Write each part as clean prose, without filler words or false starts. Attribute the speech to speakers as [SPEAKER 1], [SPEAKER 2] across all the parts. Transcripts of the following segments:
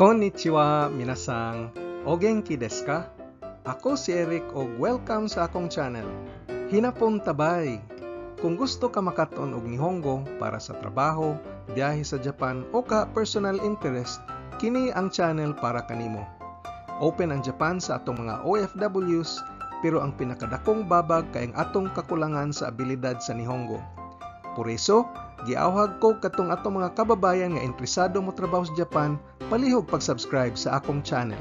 [SPEAKER 1] Konnichiwa, minasang. O genki desu ka? Ako si Eric o welcome sa akong channel. Hinapon tabay. Kung gusto ka makaton og Nihongo para sa trabaho, biyahe sa Japan o ka personal interest, kini ang channel para kanimo. Open ang Japan sa atong mga OFWs, pero ang pinakadakong babag kay ang atong kakulangan sa abilidad sa Nihongo. Por eso, giawhag ko katong atong mga kababayan nga interesado mo trabaho sa Japan, palihog pag-subscribe sa akong channel.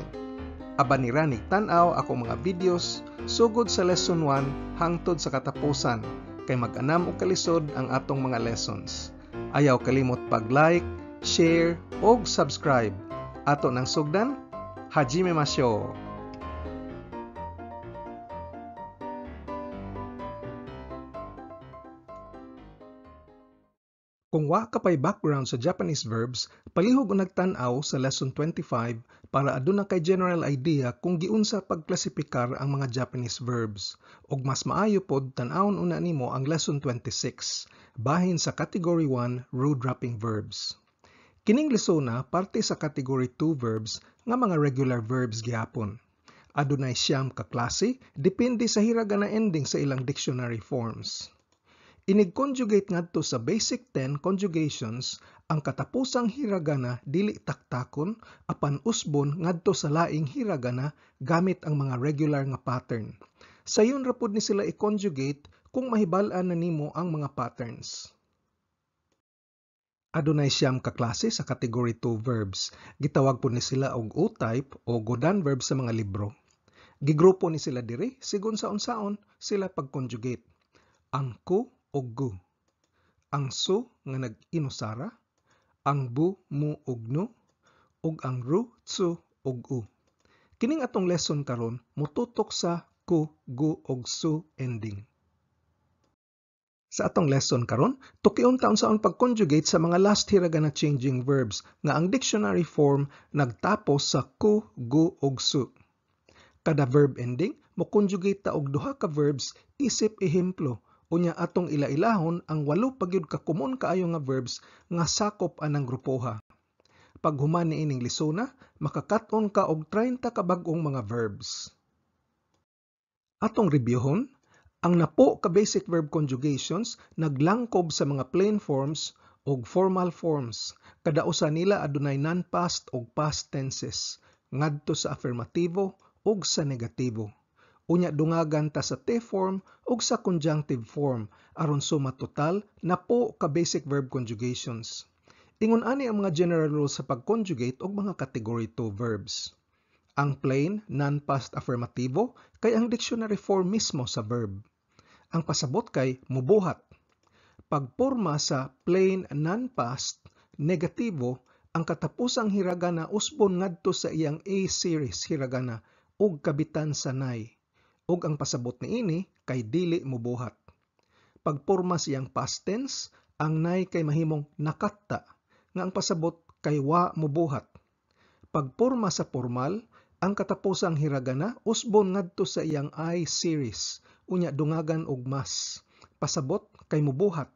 [SPEAKER 1] Aban nira ni tan-aw akong mga videos sugod sa lesson 1 hangtod sa katapusan kay mag-anam og kalisod ang atong mga lessons. Ayaw kalimot pag-like, share og subscribe. Ato nang sugdan, hajime masyo. Kung wa ka pay background sa Japanese verbs, palihog nagtan-aw sa lesson 25 para aduna kay general idea kung giunsa pagklasipikar ang mga Japanese verbs. Ug mas maayo pod tan-awon una nimo ang lesson 26, bahin sa category 1 root-dropping verbs. Kining lesona parte sa category 2 verbs nga mga regular verbs gihapon. Adunay siyam ka klase depende sa hiragana ending sa ilang dictionary forms. Inig-conjugate ngadto sa basic 10 conjugations, ang katapusang hiragana dili taktakon apan usbon ngadto sa laing hiragana gamit ang mga regular nga pattern. Sayon ra pud ni sila i-conjugate kung mahibal-an na nimo ang mga patterns. Adunay siyam ka klase sa category 2 verbs. Gitawag po ni sila og O-type o godan verbs sa mga libro. Gigrupo ni sila diri sigon sa unsaon sila pag-conjugate. Ang ku og gu, ang su nga nag-inusara, ang bu, mu ug nu, ug ang ru, tsu ug u. Kining atong lesson karon mututok sa ku, gu ug su ending. Sa atong lesson karon, tukion taon saon pag-conjugate sa mga last hiragana changing verbs nga ang dictionary form nagtapos sa ku, gu ug su. Kada verb ending mo conjugate ta og duha ka verbs isip ehemplo. Unya atong ilailahon ang 8 pagyud ka common kaayo nga verbs nga sakop anang grupoha. Pag human ni ining lisona, makakaton ka og 30 ka bag-ong mga verbs. Atong reviewhon, ang napo ka basic verb conjugations naglangkob sa mga plain forms ug formal forms. Kada usa nila adunay non-past ug past tenses ngadto sa affirmatibo ug sa negatibo. Unya dungagan ta sa T form ug sa conjunctive form aron suma total na po ka basic verb conjugations. Ingon ani ang mga general rules sa pag-conjugate og mga category 2 verbs. Ang plain non-past affirmatibo kay ang dictionary form mismo sa verb. Ang pasabot kay mubuhat. Pagporma sa plain non-past negatibo, ang katapusang hiragana usbon ngadto sa iyang A series hiragana ug kabitan sa nay. Ug ang pasabot niini kay dili mobuhat. Pagporma siyang past tense, ang nay kay mahimong nakatta, nga ang pasabot kay wa mobuhat. Pagporma sa formal, ang katapusang hiragana usbon ngadto sa iyang I series, unya dungagan og mas. Pasabot kay mobuhat.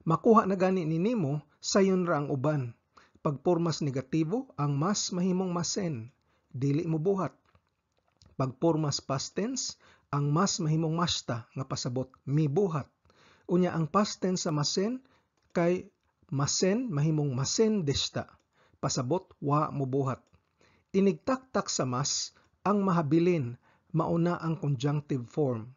[SPEAKER 1] Makuha na gani ninimo sayon ra ang uban. Pagpormas negatibo, ang mas mahimong masen, dili mobuhat. Pagpormas past tense, ang mas mahimong masta nga pasabot mibuhat. Unya ang past tense sa masen kay masen mahimong masen desta. Pasabot wa mobuhat. Inigtaktak sa mas ang mahabilin mauna ang conjunctive form.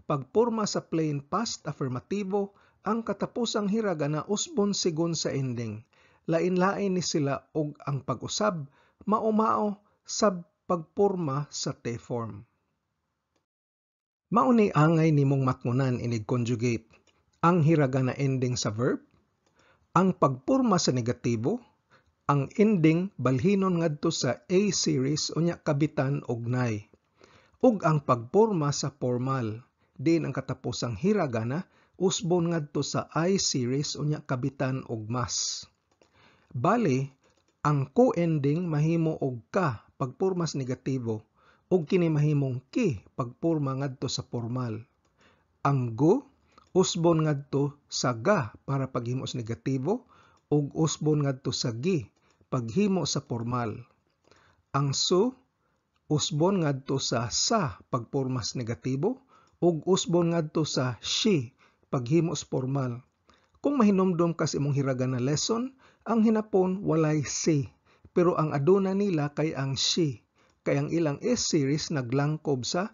[SPEAKER 1] Pagporma sa plain past affirmatibo, ang katapusang hiragana usbon sigon sa ending. Lain-lain ni sila og ang pag-usab mao-mao sab pagporma sa T form. Mauni angay nimong matngunan inig conjugate ang hiragana ending sa verb, ang pagporma sa negatibo, ang ending balhinon ngadto sa A series unya kabitan og nay, ug ang pagporma sa formal, din ang katapusang hiragana usbon ngadto sa I series unya kabitan og mas. Bali, ang co-ending mahimo og ka pagpormas negatibo ug kini mahimong ki pagporma ngadto sa formal. Ang gu usbon ngadto sa ga para paghimos negatibo ug usbon ngadto sa gi paghimo sa formal. Ang su usbon ngadto sa pagpormas negatibo ug usbon ngadto sa she paghimo sa formal. Kung mahinumdum ka sa imong hiragan na lesson, ang hinapon walay si, pero ang aduna nila kay ang she, kay ang ilang S series naglangkob sa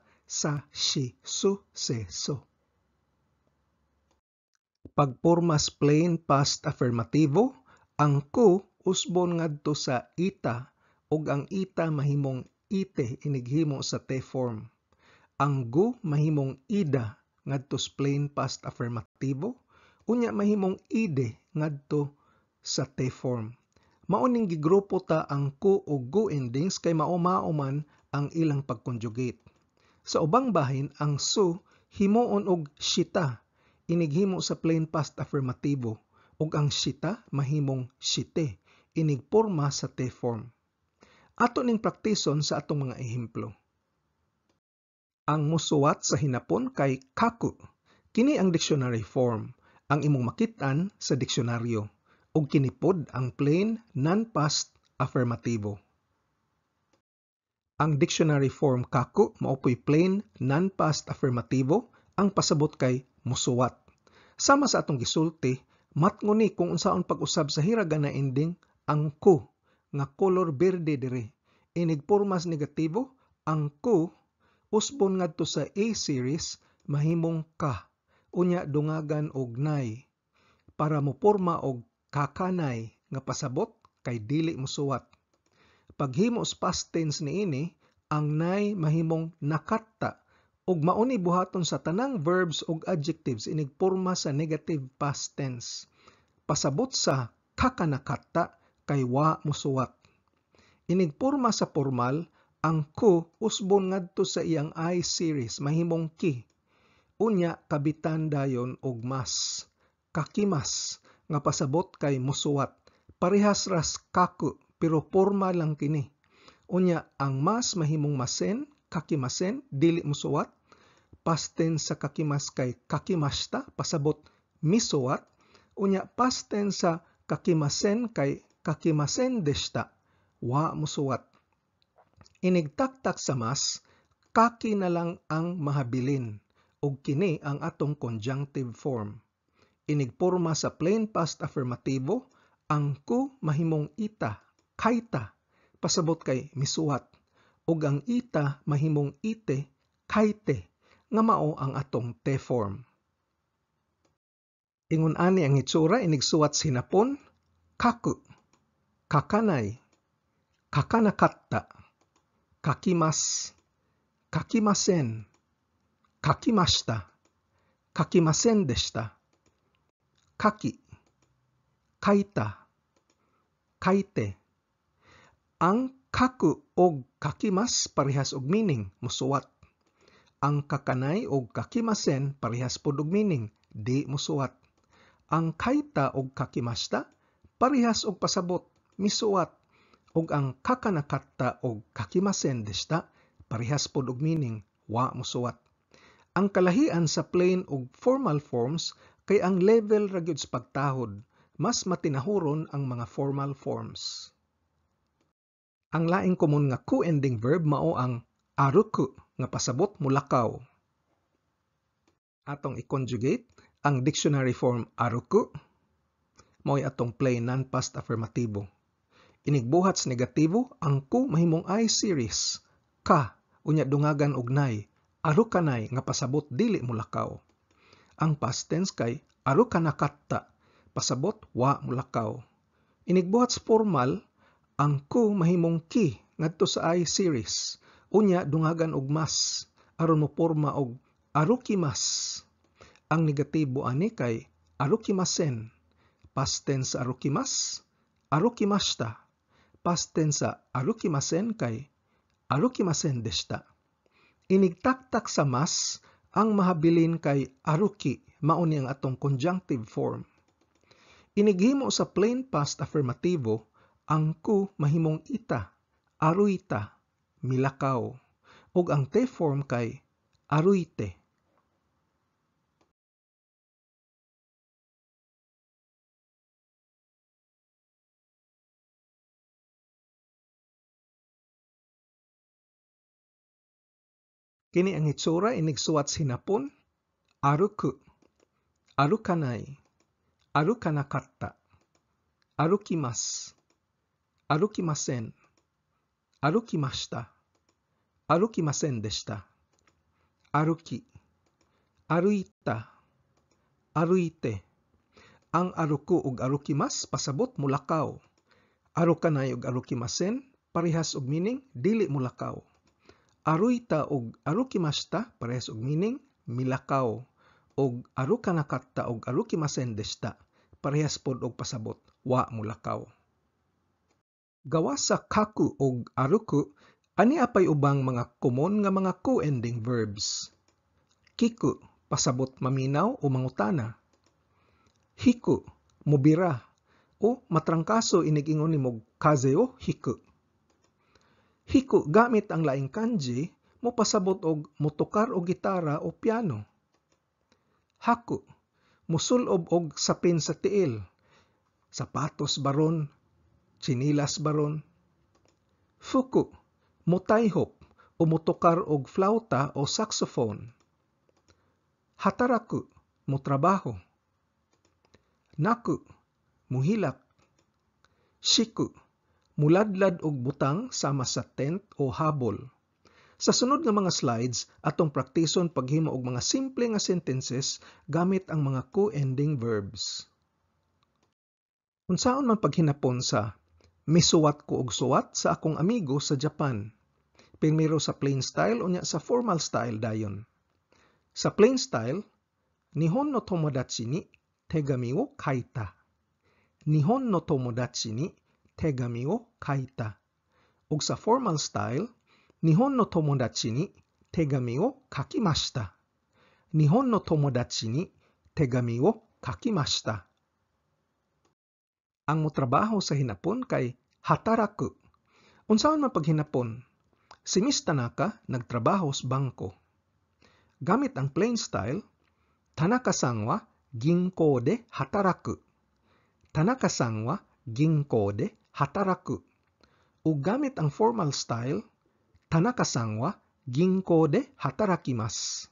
[SPEAKER 1] she, su, se, so. Pagpormas plain past affirmativo, ang ku usbon ngadto sa ita ug ang ita mahimong ite inighimo sa te form. Ang gu mahimong ida ngadto sa plain past affirmativo, unya mahimong ide ngadto sa te form. Mao ning gigrupo ta ang ku ug gu endings kay mao-mao man ang ilang pagconjugate. Sa ubang bahin, ang su himuon og shita inighimo sa plain past affirmativo ug ang shita mahimong shite inigporma sa te form. Ato ning praktison sa atong mga ehemplo. Ang musuwat sa hinapon kay kaku. Kini ang dictionary form, ang imong makit-an sa diksyonaryo, ug kinipod ang plain non-past affirmativo. Ang dictionary form kaku maopoy plain non-past affirmativo, ang pasabot kay musuwat. Sama sa atong gisulti, matnguni kung unsaon pag-usab sa hiragan na ending ang ku nga color berde dire. Inigpormas negatibo, ang ku usbon ngadto sa A series mahimong ka, unya dungagan og nay, para moporma og kakanay nga pasabot kay dili mosuwat. Paghimo sa past tense niini, ang nay mahimong nakatta ug mauni buhaton sa tanang verbs ug adjectives inigporma sa negative past tense. Pasabot sa kakanakatta kay wa mosuwat. Inigporma sa formal, ang ku usbon ngadto sa iyang I series mahimong ki. Unya kabitan dayon og mas. Kakimas nga pasabot kay mosuwat. Parehas ras kaku pero formal lang kini. Unya ang mas mahimong masen, kakimasen dili mosuwat. Past tense sa kakimas kay kakimashta pasabot misuwat. Unya past tense sa kakimasen kay kakimasen deshta wa mosuwat. Inigtaktak sa mas, kaki na lang ang mahabilin, ug kini ang atong conjunctive form. Inigporma sa plain past affirmativo, ang ku mahimong ita, kaita, pasabot kay misuwat, ug ang ita mahimong ite, kaite, nga mao ang atong te form. Ingon ani ang itsura inigsuwat sinapon, kaku, kakanay, kakanakatta, kakimas, kakimasen, kakimashta, kakimasen deshta, kaki, kaita, kaite. Ang kaku og kakimas parehas og meaning, musuwat. Ang kakanay og kakimasen parehas pod og meaning, di musuwat. Ang kaita og kakimashta parehas og pasabot, misuwat. Ug ang kakanakatta og kakimasen deshta parehas pod og meaning, wa mosuwat. Ang kalahian sa plain ug formal forms kay ang level ra gyud sa pagtahod, mas matinahuron ang mga formal forms. Ang laing common nga ku ending verb mao ang aruku nga pasabot mulakaw. Atong i-conjugate ang dictionary form aruku mao'y atong plain non-past affirmativo. Inigbuhat sa negatibo, ang ku mahimong I series, ka, unya dungagan og nay, arukanay nga pasabot dili mulakaw. Ang past tense kay arukanakatta, pasabot wa mulakaw. Inigbuhat sa formal, ang ku mahimong ki ngadto sa I series, unya dungagan og mas, aron moporma og arukimas. Ang negatibo ani kay arukimasen, past tense sa arukimas, arukimashta. Past tense sa arukimasen kay arukimasen deshta. Inigtaktak sa mas, ang mahabilin kay aruki, mao ni ang atong conjunctive form. Inighimo sa plain past affirmativo, ang ku mahimong ita, aruita, milakaw, ug ang te form kay aruite. Kini ang hitsura inigsuwat sa hinapon, aruku, arukanai, arukanakatta, arukimasu, arukimasen, arukimashita, arukimasen deshita, aruki, aruita, aruite. Ang aruku ug arukimas pasabot mulakaw. Arukanay ug arukimasen parehas og meaning dili mulakaw. Aruita ug arukimashita parehas og meaning milakaw. Og arukanakatta ug arukimasen deshita parehas pod og pasabot wa mulakaw. Gawas sa kaku ug aruku, ani apay ubang mga common nga mga ku-ending verbs. Kiku pasabot maminaw o mangutana. Hiku, mubira, o matrangkaso inig-ingon nimo kaze o hiku. Hiku gamit ang laing kanji, mo pasabot og motukar og gitara o piano. Haku, musulob og sapin sa tiil, sapatos baron, chinilas baron. Fuku, mutayhop o motukar og flauta o saxophone. Hataraku, mutrabaho. Naku, muhilak. Shiku, muladlad og butang sama sa tent o habol. Sa sunod nga mga slides, atong praktison paghimo og mga simple nga sentences gamit ang mga ku-ending verbs. Unsaon man paghinapon sa misuwat ko og suwat sa akong amigo sa Japan. Primero sa plain style unya sa formal style dayon. Sa plain style, Nihon no tomodachi ni tegami wo kaita. Nihon no tomodachi ni tegami wo kaita. Ug sa formal style, Nihon no tomodachi ni tegami wo kakimashita. Nihon no tomodachi ni tegami wo kakimashita. Ang motrabaho sa hinapon kay hataraku. Unsaon man paghinapon? Si Miss Tanaka nagtrabaho sa bangko. Gamit ang plain style, Tanaka-san wa ginkou de hataraku. Tanaka-san wa ginkou de hataraku. Ug gamit ang formal style, Tanaka-san wa ginkou de hatarakimasu.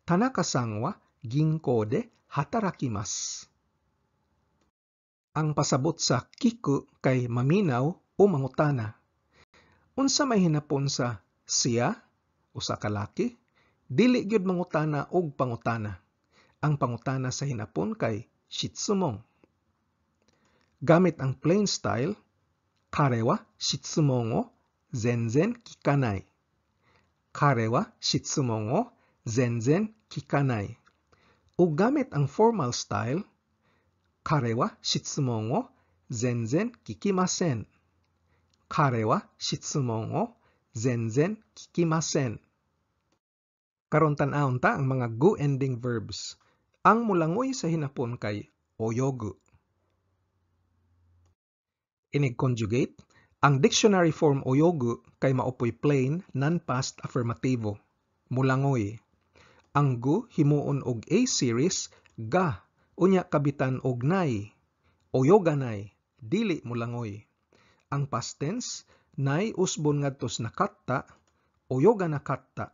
[SPEAKER 1] Tanaka-san wa ginkou de hatarakimasu. Ang pasabot sa kiku kay maminaw o mangutana. Unsa may hinapon sa siya o sa kalaki, dili gyud mangutana og pangutana. Ang pangutana sa hinapon kay shitsumon. Gamit ang plain style, kare wa shitsumon o zenzen kikanai. Kare wa shitsumon o zenzen kikanai. Ug gamit ang formal style, kare wa shitsumon o zenzen kikimasen. Kare wa shitsumon o zenzen kikimasen. Karon tan-awon ta ang mga gu-ending verbs. Ang mulangoy sa hinapon kay oyogu. Inig conjugate, ang dictionary form oyogu kay maopoy plain non-past affirmativo. Mulangoy. Ang gu himuon og A series ga unya kabitan og nay. Oyoganay, dili mulangoy. Ang past tense, nay usbon ngadtos nakatta, oyoga nakatta,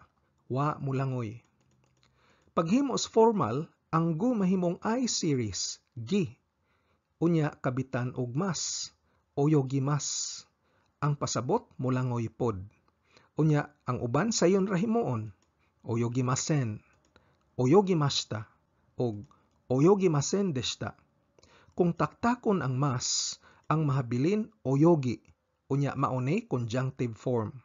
[SPEAKER 1] wa mulangoy. Paghimo sa formal, ang gu mahimong I series, gi. Unya kabitan og mas, oyogimas. Ang pasabot mulangoy pod. Unya ang uban sayon ra himuon, oyogimasen, oyogimashita, og oyogimasen deshita. Kung taktakon ang mas, ang mahabilin oyogi, unya maunay conjunctive form.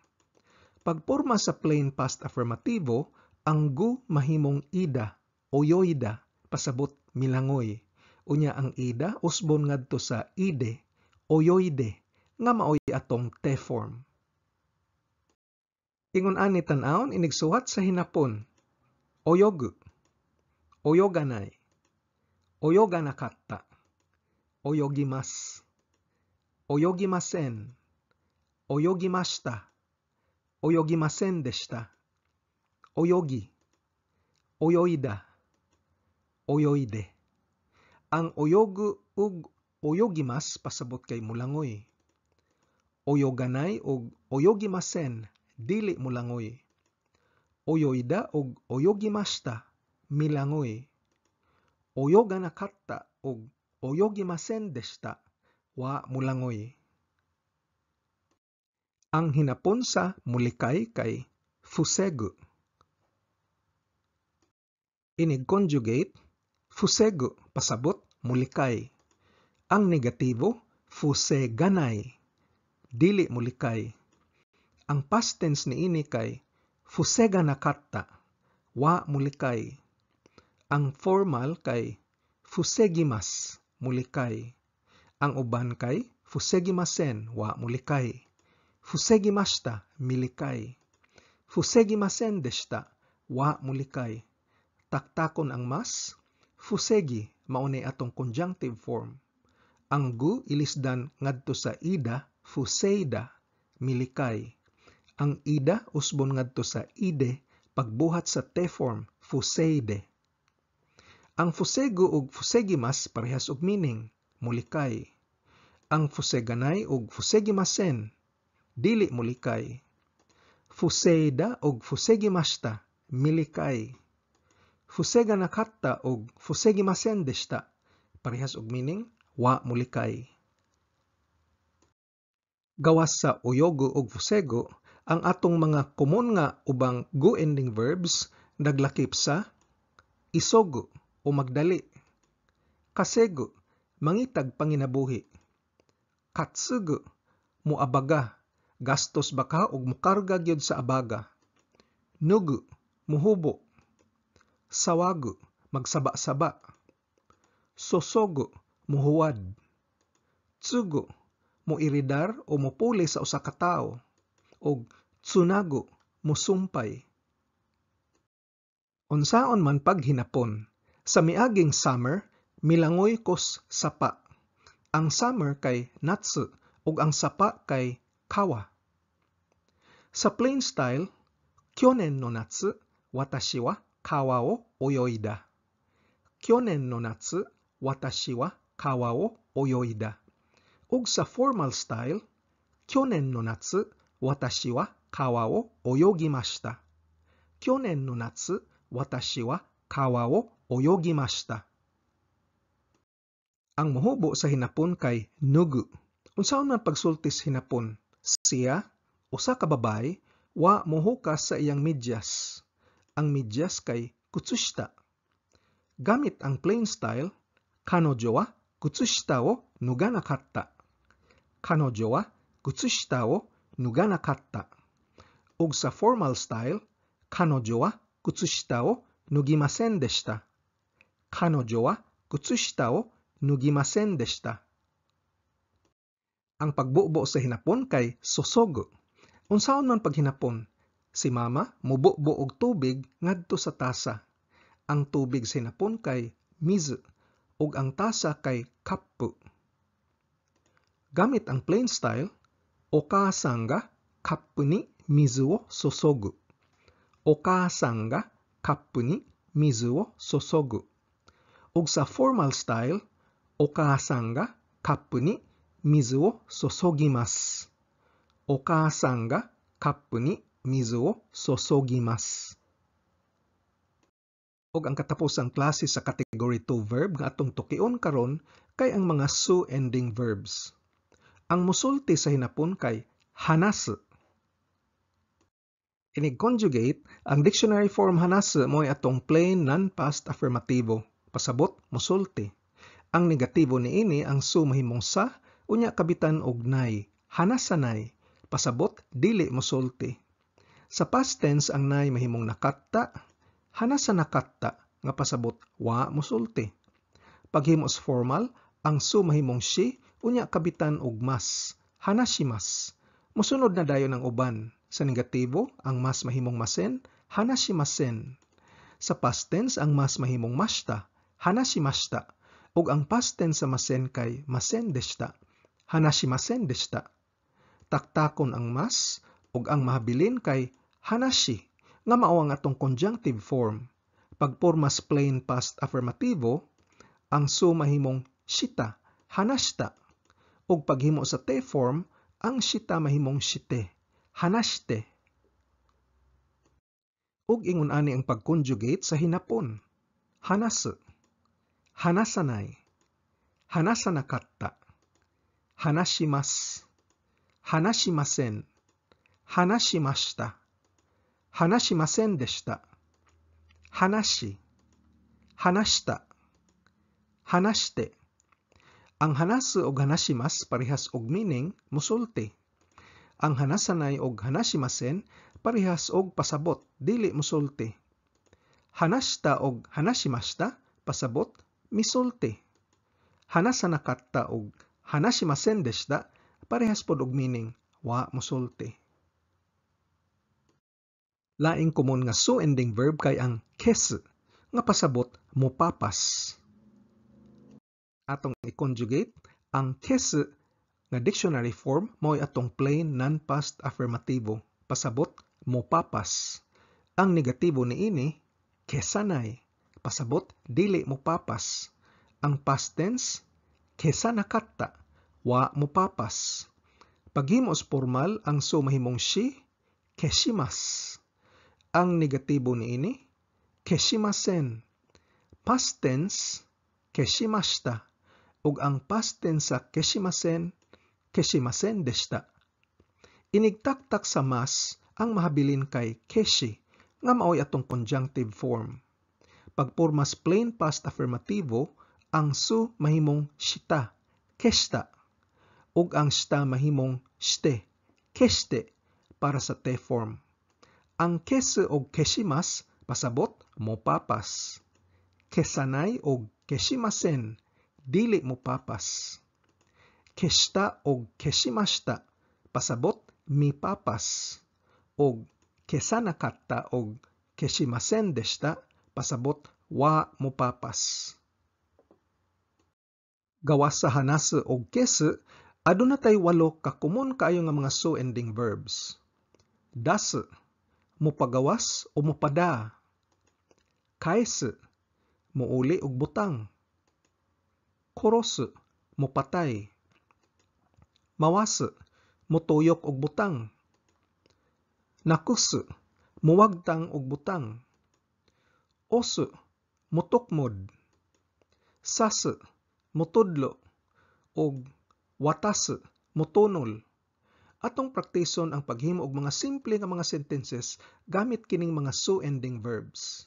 [SPEAKER 1] Pagporma sa plain past affirmativo, ang gu mahimong ida, oyoida, pasabot milangoy. Unya ang ida usbon ngadto sa ide, oyoide, nga maoy atong te form. Ingon ani tan-awon inigsuwat sa hinapon. Oyogu, oyoganay, oyoganakatta, oyogimasu, oyogimasen, oyogimashita, oyogimasen deshita, oyogi, oyoida, oyoide. Ang oyogu ug oyogimas pasabot kay mulangoy. Oyoganay ug oyogimasen dili mulangoy. Oyoida og oyogimashita, milangoy. Oyoga nakatta og oyogimasen deshita, wa mulangoy. Ang hinapon sa mulikay kay fusegu. Inig conjugate, fusegu pasabot mulikay. Ang negatibo, fuseganay, dili mulikay. Ang past tense niini kay fusega nakatta, wa mulikay. Ang formal kay fusegimas, mulikay. Ang uban kay fusegimasen, wa mulikay. Fusegimashita, milikay. Fusegimasen deshita, wa mulikay. Taktakon ang mas, fusegi, maunay atong conjunctive form. Ang gu ilisdan ngadto sa ida, fuseida, milikay. Ang ida usbon ngadto sa ide, pagbuhat sa te form, fuseide. Ang fusego ug fusegimas parehas og meaning, mulikay. Ang fuseganay ug fusegimasen, dili mulikay. Fuseida ug fusegimashita, milikay. Fusega nakatta ug fusegimasen deshita, parehas og meaning, wa mulikay. Gawas sa oyogo ug fusego, ang atong mga common nga ubang gu-ending verbs naglakip sa isogo o magdali. Kasego, mangitag panginabuhi. Katsugo, muabaga, gastos baka ug mukarga gyud sa abaga. Nugu, muhubo. Sawago, magsaba-saba. Sosogo, muhuwad. Tsugo, muiridar o mupuli sa usa ka tawo. Og tsunago, musumpay. Unsaon man paghinapon, sa miaging summer, milangoy kos sapa. Ang summer kay natsu ug ang sapa kay kawa. Sa plain style, kyonen no natsu, watashi wa kawa o oyoida. Kyonen no natsu, watashi wa kawa o oyoida. Ug sa formal style, kyonen no natsu, watashi wa kawa o oyogimashita. Kyonen no natsu, watashi wa kawa o oyogimashita. Ang mohubo sa hinapon kay nugu. Unsaon man pagsultis hinapon? Siya, usa ka babay, wa mohukas sa iyang medyas. Ang medyas kay kutsushita. Gamit ang plain style, kanojo wa kutsushita o nuga nakatta. Kanojo wa kutsushita o nuga nakatta. Ug sa formal style, kanojo wa kutsushita o nugimasen deshita. Kanojo wa kutsushita o nugimasen deshita. Ang pagbubo sa hinapon kay sosogo. Unsaon man paghinapon? Si mama mububo og tubig ngadto sa tasa. Ang tubig sa hinapon kay mizu ug ang tasa kay kappu. Gamit ang plain style, okasan ga kappu ni mizu o sosogu. Okasan ga kappu ni mizu o sosogu. Ug sa formal style, okasan ga kappu ni mizu o sosogimasu. Okasan ga kappu ni mizu o sosogimasu. Og ang katapusang klase sa category 2 verb nga atong tukion karon kay ang mga su ending verbs. Ang musulti sa hinapon kay hanasu. Inig conjugate, ang dictionary form hanasu mo'y atong plain non-past affirmativo. Pasabot, musulti. Ang negatibo niini ang su mahimong sa, unya kabitan og nay. Hanasanay. Pasabot, dili musulti. Sa past tense ang nay mahimong nakatta, hanasa nakatta nga pasabot wa musulti. Paghimo sa formal, ang su mahimong shi, unya kabitan og mas. Hanashimas. Musunod na dayon ang uban. Sa negatibo, ang mas mahimong masen, hanashimasen. Sa past tense, ang mas mahimong mashita, hanashimashita. Ug ang past tense sa masen kay masen deshita, hanashimasen deshita. Taktakon ang mas ug ang mahabilin kay hanashi nga mao ang atong conjunctive form. Pag pormas plain past affirmativo, ang su mahimong shita, hanashita. Ug paghimo sa te form, ang shita mahimong shite, hanashite. ug ingon ani ang pag-conjugate sa hinapon. Hanasu, hanasanai, hanasanakatta, hanashimasu, hanashimasen, hanashimashita, hanashimasen deshita, hanashi, hanashita, hanashite. Ang hanasu ug hanashimas parehas og meaning musulti. Ang hanasanay ug hanashimasen parehas og pasabot, dili musulti. Hanashita ug hanashimashita pasabot, misulti. Hanasanakatta ug hanashimasen deshita parehas pod og meaning wa musulti. Laing common nga su ending verb kay ang kesu nga pasabot mopapas. Atong i-conjugate ang kesu nga dictionary form mo'y atong plain non-past affirmativo pasabot mopapas. Ang negatibo niini kesanay pasabot dili mopapas. Ang past tense kesanakatta wa mopapas. Paghimos formal ang su mahimong shi keshimas. Ang negatibo niini keshimasen. Past tense keshimashita. Ug ang past tense sa keshimasen, keshimasen deshita. Inigtaktak sa mas ang mahabilin kay keshi nga maoy atong conjunctive form. Pagpormas plain past affirmativo, ang su mahimong shita, keshita. Ug ang shita mahimong shite, keshite para sa te form. Ang kesu ug keshimas pasabot mopapas. Kesanay ug keshimasen dili mopapas. Keshita ug keshimashita pasabot mipapas. Ug kesanakatta ug keshimasen deshita pasabot wa mopapas. Gawas sa hanasu ug kesu, aduna tay 8 ka common kaayo nga mga su ending verbs. Dasu, mopagawas o mopada. Kaisu, muuli og butang. Korosu, mopatay. Mawasu, mutuyok og butang. Nakusu, muwagtang og butang. Osu, mutukmod. Sasu, mutudlo. Og watasu, mutunol. Atong praktison ang paghimo og mga simple nga mga sentences gamit kining mga su ending verbs.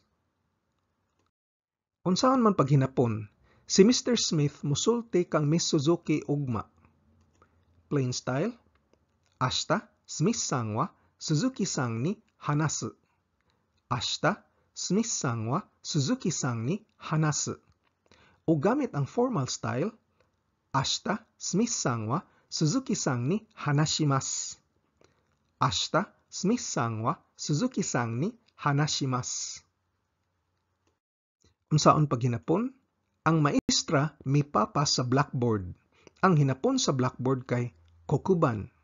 [SPEAKER 1] Unsaon man paghinapon, si Mr. Smith musulti kang Miss Suzuki ugma. Plain style, ashita Smith-san wa Suzuki-san ni hanasu. Ashita Smith-san wa Suzuki-san ni hanasu. O gamit ang formal style, ashita Smith-san wa Suzuki-san ni hanashimasu. Ashita Smith-san wa Suzuki-san ni hanashimasu. Unsaon paghinapon? Ang maestra mipapas sa blackboard. Ang hinapon sa blackboard kay kokuban.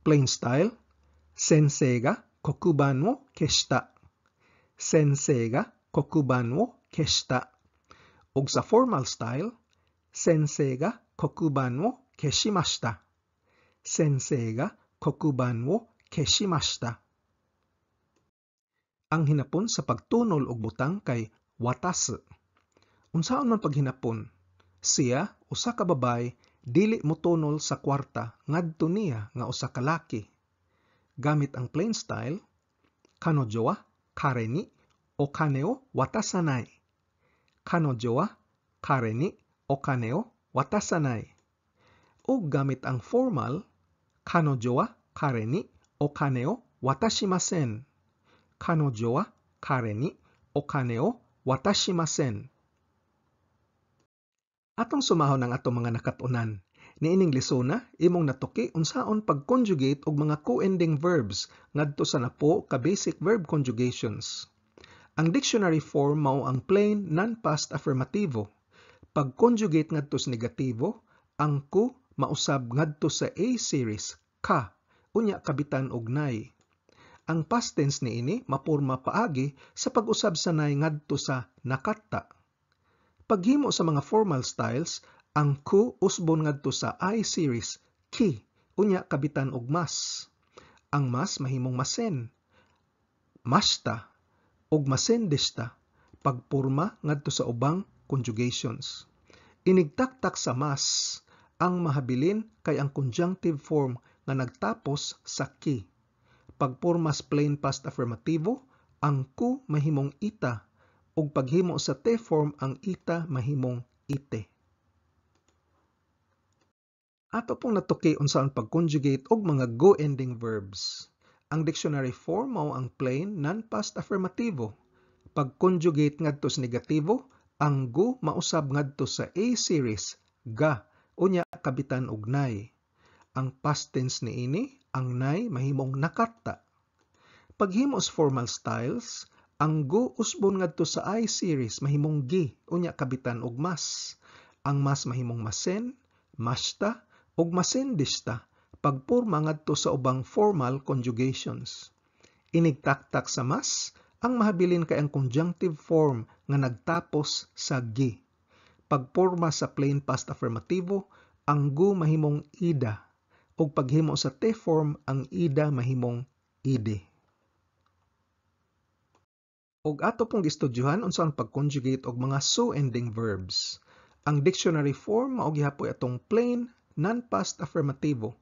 [SPEAKER 1] Plain style, sensei ga kokuban wo keshita. Sensei ga kokuban wo keshita. Ug sa formal style, sensei ga kokuban wo keshimashita. Sensei ga kokuban wo keshimashita. Ang hinapon sa pagtunol og butang kay watasu. Unsaon man paghinapon? Siya, usa ka babay, dili motunol sa kwarta ngadto niya nga usa ka laki. Gamit ang plain style, kanojo wa kare ni okane o watasanai. Kanojo wa kare ni okane o watasanai. O gamit ang formal, kanojo wa kare ni okane o watashimasen. Kanojo wa kare ni okane o watashimasen. Atong sumahon ang atong mga nakatunan. Niining lisona, imong natuki unsaon pag-conjugate og mga co-ending verbs ngadto sa napo ka basic verb conjugations. Ang dictionary form mao ang plain non-past affirmativo. Pag-conjugate ngadto sa negatibo, ang ku mausab ngadto sa A series, ka, unya kabitan og nay. Ang past tense niini maporma paagi sa pag-usab sa nay ngadto sa nakatta. Paghimo sa mga formal styles, ang ku usbon ngadto sa I series, ki, unya kabitan og mas. Ang mas mahimong masen. mashita, ug masen deshita pagporma ngadto sa ubang conjugations. Inigtaktak sa mas ang mahabilin kay ang conjunctive form nga nagtapos sa ki. Pagpormas plain past affirmativo, ang ku mahimong ita, ug paghimo sa te form ang ita mahimong ite. Ato pong natuki unsaon pag-conjugate og mga go-ending verbs. Ang dictionary form mao ang plain non-past affirmativo. Pag-conjugate ngadto sa negatibo, ang go mausab ngadto sa A series, ga, unya kabitan og nay. Ang past tense niini, ang nay mahimong nakatta. Paghimo sa formal styles, ang go usbon ngadto sa I series mahimong gi, unya kabitan og mas. Ang mas mahimong masen, mashita, ug masen deshita pagporma ngadto sa ubang formal conjugations. Inigtaktak sa mas, ang mahabilin kay ang conjunctive form nga nagtapos sa gi. Pagporma sa plain past affirmativo, ang gu mahimong ida, ug paghimo sa te form ang ida mahimong ide. Ug ato pong gistudyuhan unsaon pag-conjugate og mga so-ending verbs. Ang dictionary form mao gihapoy atong plain non-past affirmativo.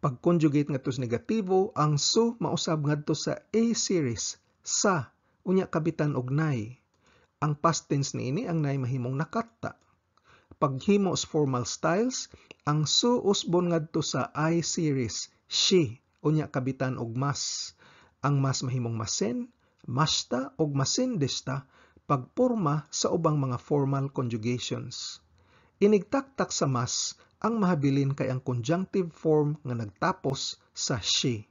[SPEAKER 1] Pag-conjugate ngadto sa negatibo, ang so mausab ngadto sa A series, sa, unya kabitan og nay. Ang past tense niini ang nay mahimong nakatta. Paghimo sa formal styles, ang so usbon ngadto sa I series, she, unya kabitan og mas. Ang mas mahimong masen, mashita ug masen deshita pagporma sa ubang mga formal conjugations. Inigtaktak sa mas, ang mahabilin kay ang conjunctive form nga nagtapos sa she.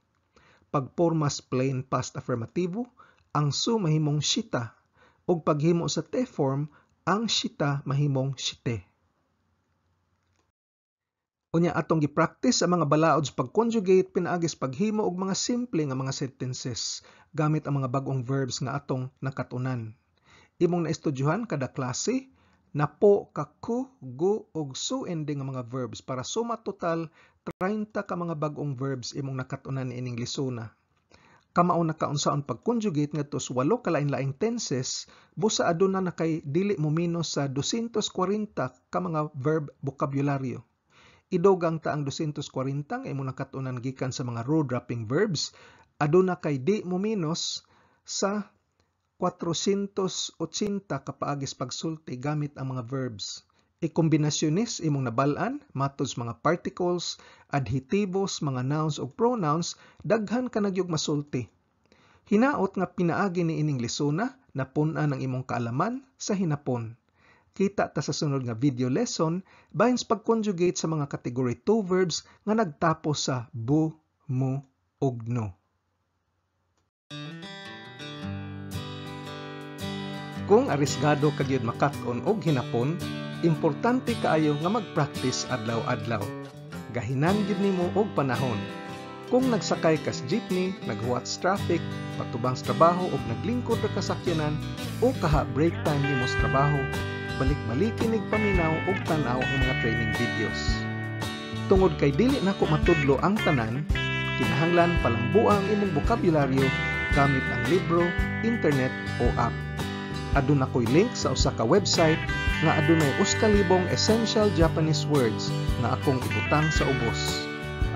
[SPEAKER 1] Pagpormas plain past affirmativo, ang su mahimong shita, ug paghimo sa te form, ang shita mahimong shite. Unya atong gi-practice ang mga balaod sa pag-conjugate pinaagis paghimo og mga simple nga mga sentences gamit ang mga bag-ong verbs nga atong nakatunan. Imong naestudyuhan kada klase na po ka ku, gu, ug su ending nga mga verbs para suma total 30 ka mga bag-ong verbs imong nakatunan ining lisona. Kamao na kaunsaon pag-conjugate ngadto sa 8 ka lain-laing tenses, busa aduna na kay dili mominos sa 240 ka mga verb bokabularyo. Idogang ta ang 240 nga imong nakatunan gikan sa mga row-dropping verbs, aduna kay di mominos sa 480 kapaagis pagsulti gamit ang mga verbs. Ikombinasyonis imong nabal-an matod sa mga particles, adhitibos, mga nouns ug pronouns, daghan ka nagyog masulti. Hinaot nga pinaagi ni ining lisona napun-an ang imong kaalaman sa hinapon. Kita ta sa sunod nga video lesson bahin sa pag-conjugate sa mga category 2 verbs nga nagtapos sa bu, mu ug no. Kung arisgado ka gyud makat-on og hinapon, importante kaayo nga mag-practice adlaw-adlaw. Gahinan gyud nimo og panahon. Kung nagsakay ka sa jeepney, naghuwat sa traffic, patubang sa trabaho o naglingkod ra ka sakyanan o kaha break time nimo sa trabaho, balik-balikin nig paminaw og tan-aw ang mga training videos. Tungod kay dili nako matudlo ang tanan, kinahanglan palambuang imong bokabularyo gamit ang libro, internet o app. Aduna ko'y link sa usa ka website nga adunay 2,000 essential Japanese words nga akong ibutang sa ubos.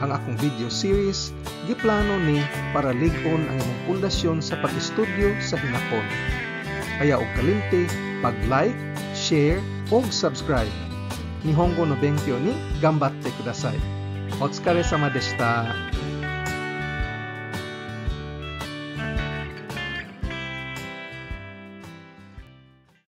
[SPEAKER 1] Ang akong video series giplano ni para lig-on ang imong pundasyon sa pag-estudyo sa hinapon. Kaya og kalimti pag-like, share ug subscribe. Nihongo no benkyo ni gambatte kudasai. Otsukare sama deshita.